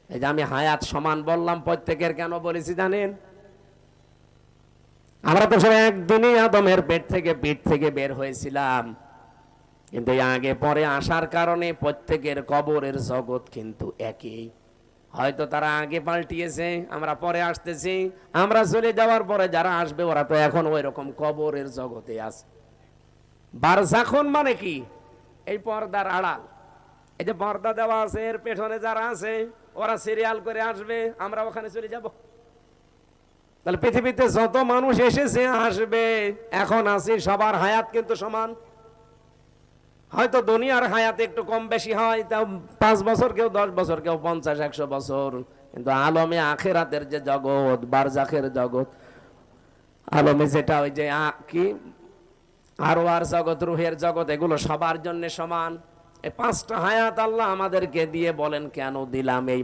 এই যে আমি হায়াত সমান বললাম, প্রত্যেকের কেন বলেছি জানেন? আমরা তো সব একদিনই আদমের পিঠ থেকে বের হয়েছিলাম, কিন্তু আগে পরে আসার কারণে প্রত্যেকের কবরের জগৎ কিন্তু একই। হয়তো তারা আগে পাল্টিয়েছে, আমরা পরে আসতেছি। আমরা চলে যাওয়ার পরে যারা আসবে ওরা তো এখন ওই রকম কবরের জগতে আছে। বারজাখুন মানে কি? এই পর্দার আড়াল। এই যে পর্দা দেওয়া আছে, এর পেছনে যারা আছে ওরা সিরিয়াল করে আসবে, আমরা ওখানে চলে যাব। তাহলে পৃথিবীতে যত মানুষ এসেছে আসবে, এখন আছে, সবার হায়াত কিন্তু সমান। হয়তো দুনিয়ার হায়াত একটু কম বেশি হয়, তাও 5 বছর, কেউ 10 বছর, কেউ 50-100 বছর। কিন্তু আলমে আখেরাতের যে জগৎ, বারজাখের জগৎ, আলমে যেটা ওই যে কি আরওয়ার জগৎ, রুহের জগৎ, এগুলো সবার জন্য সমান। এই 5টা হায়াত আল্লাহ আমাদেরকে দিয়ে বলেন কেন দিলাম? এই